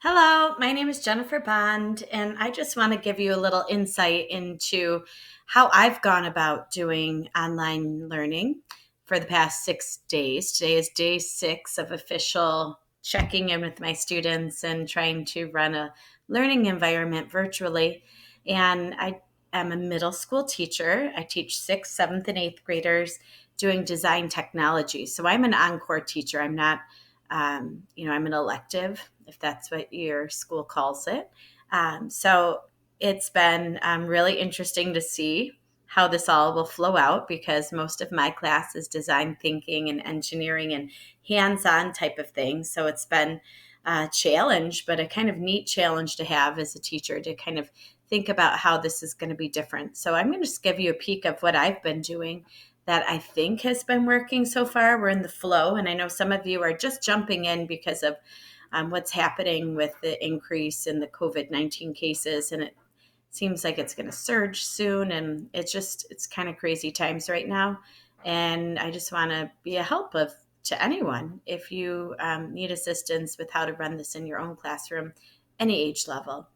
Hello, my name is Jennifer Bond, and I just want to give you a little insight into how I've gone about doing online learning for the past 6 days. Today is day 6 of official checking in with my students and trying to run a learning environment virtually. And I am a middle school teacher. I teach sixth, seventh, and eighth graders doing design technology. So I'm an encore teacher. I'm not I'm an elective, if that's what your school calls it. So it's been really interesting to see how this all will flow out because most of my class is design thinking and engineering and hands on type of things. So it's been a challenge, but a kind of neat challenge to have as a teacher to kind of think about how this is going to be different. So I'm going to just give you a peek of what I've been doing that I think has been working so far. We're in the flow, and I know some of you are just jumping in because of what's happening with the increase in the COVID-19 cases, and it seems like it's going to surge soon, and it's kind of crazy times right now. And I just want to be a help of to anyone if you need assistance with how to run this in your own classroom, any age level.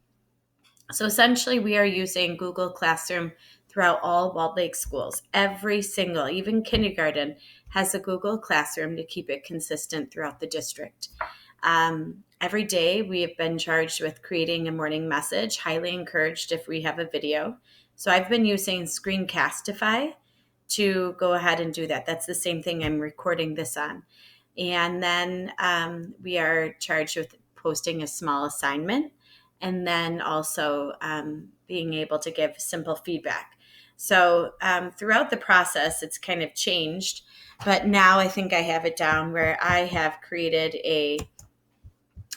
So essentially, we are using Google Classroom throughout all Walled Lake schools. Every single, even kindergarten, has a Google Classroom to keep it consistent throughout the district. Every day, we have been charged with creating a morning message, highly encouraged if we have a video. So I've been using Screencastify to go ahead and do that. That's the same thing I'm recording this on. And then we are charged with posting a small assignment and then also being able to give simple feedback. So throughout the process, it's kind of changed, but now I think I have it down where I have created a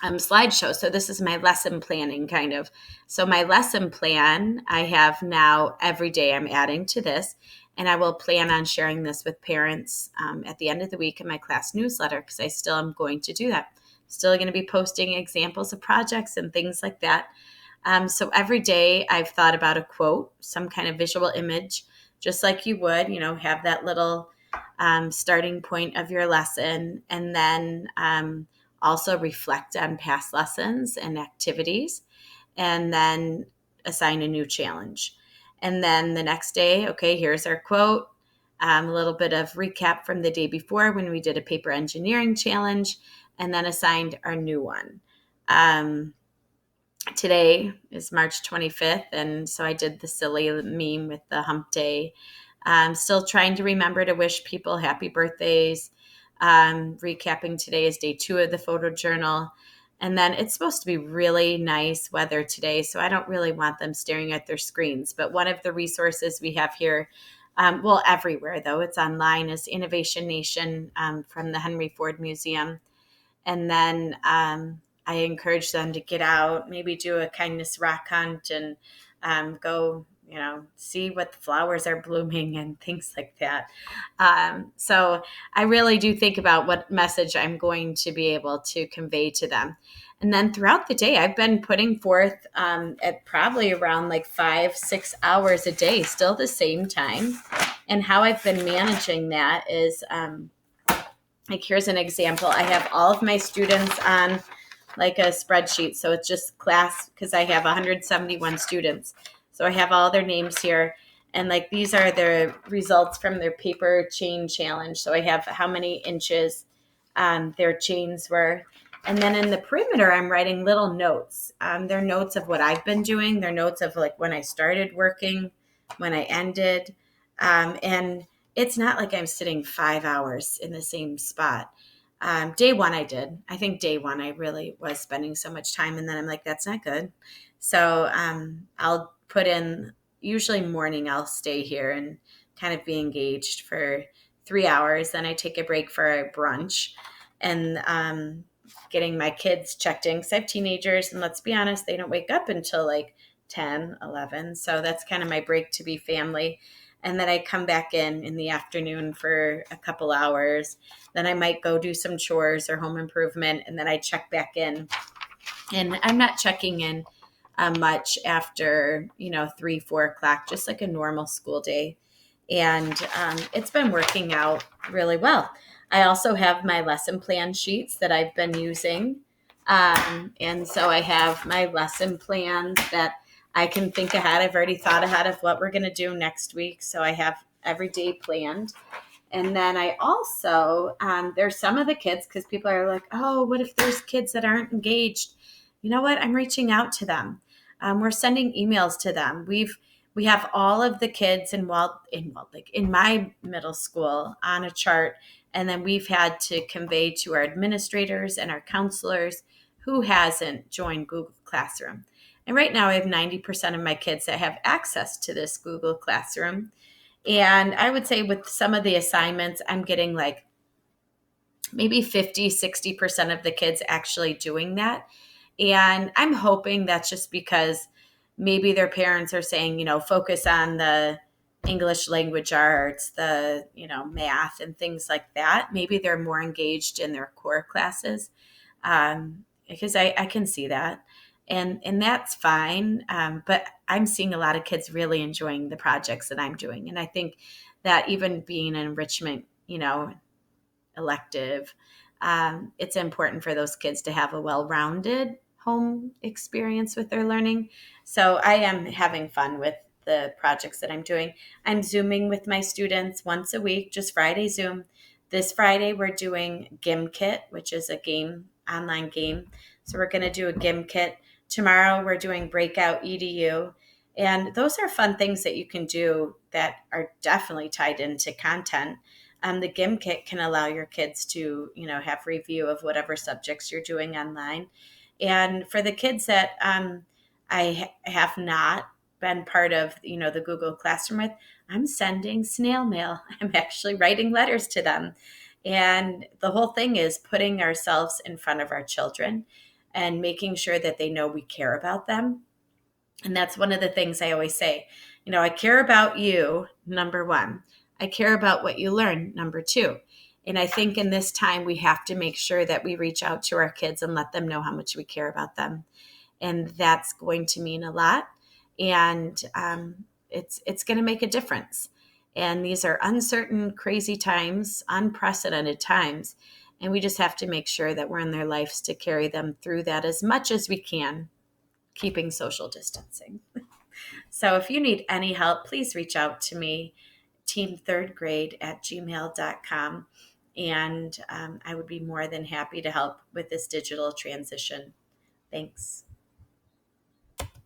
slideshow. So this is my lesson planning kind of. So my lesson plan, I have now every day I'm adding to this, and I will plan on sharing this with parents at the end of the week in my class newsletter because I still am going to do that. Still going to be posting examples of projects and things like that. So every day I've thought about a quote, some kind of visual image, just like you would, have that little starting point of your lesson, and then also reflect on past lessons and activities, and then assign a new challenge. And then the next day, okay, here's our quote, a little bit of recap from the day before when we did a paper engineering challenge, and then assigned our new one. Today is March 25th, and so I did the silly meme with the hump day. I'm still trying to remember to wish people happy birthdays. Recapping today is day 2 of the photo journal. And then it's supposed to be really nice weather today, so I don't really want them staring at their screens. But one of the resources we have here, everywhere though, it's online, is Innovation Nation from the Henry Ford Museum. And then I encourage them to get out, maybe do a kindness rock hunt and go, see what the flowers are blooming and things like that. So I really do think about what message I'm going to be able to convey to them. And then throughout the day, I've been putting forth at probably around like 5-6 hours a day, still the same time. And how I've been managing that is like, here's an example. I have all of my students on like a spreadsheet. So it's just class because I have 171 students. So I have all their names here. And like these are the results from their paper chain challenge. So I have how many inches their chains were. And then in the perimeter, I'm writing little notes. They're notes of what I've been doing. They're notes of like when I started working, when I ended. And it's not like I'm sitting 5 hours in the same spot. Day one, I did. I think day one, I really was spending so much time. And then I'm like, that's not good. So I'll put in, usually morning, I'll stay here and kind of be engaged for 3 hours. Then I take a break for a brunch and getting my kids checked in because I have teenagers. And let's be honest, they don't wake up until like 10, 11. So that's kind of my break to be family. And then I come back in the afternoon for a couple hours. Then I might go do some chores or home improvement, and then I check back in. And I'm not checking in much after 3-4 o'clock, just like a normal school day. And it's been working out really well. I also have my lesson plan sheets that I've been using And so I have my lesson plans that I can think ahead. I've already thought ahead of what we're going to do next week. So I have every day planned. And then I also, there's some of the kids, because people are like, oh, what if there's kids that aren't engaged? You know what? I'm reaching out to them. We're sending emails to them. We have all of the kids in my middle school on a chart, and then we've had to convey to our administrators and our counselors who hasn't joined Google Classroom. And right now, I have 90% of my kids that have access to this Google Classroom. And I would say with some of the assignments, I'm getting like maybe 50, 60% of the kids actually doing that. And I'm hoping that's just because maybe their parents are saying, focus on the English language arts, the, math and things like that. Maybe they're more engaged in their core classes, because I can see that. And that's fine. But I'm seeing a lot of kids really enjoying the projects that I'm doing. And I think that even being an enrichment, elective, it's important for those kids to have a well-rounded home experience with their learning. So I am having fun with the projects that I'm doing. I'm Zooming with my students once a week, just Friday Zoom. This Friday, we're doing GimKit, which is a online game. So we're going to do a GimKit. Tomorrow, we're doing Breakout EDU. And those are fun things that you can do that are definitely tied into content. The GimKit can allow your kids to, have review of whatever subjects you're doing online. And for the kids that have not been part of, the Google Classroom with, I'm sending snail mail. I'm actually writing letters to them. And the whole thing is putting ourselves in front of our children and making sure that they know we care about them. And that's one of the things I always say. I care about you, number one. I care about what you learn, number two. And I think in this time, we have to make sure that we reach out to our kids and let them know how much we care about them. And that's going to mean a lot. And it's going to make a difference. And these are uncertain, crazy times, unprecedented times. And we just have to make sure that we're in their lives to carry them through that as much as we can, keeping social distancing. So if you need any help, please reach out to me, teamthirdgrade@gmail.com. And I would be more than happy to help with this digital transition. Thanks.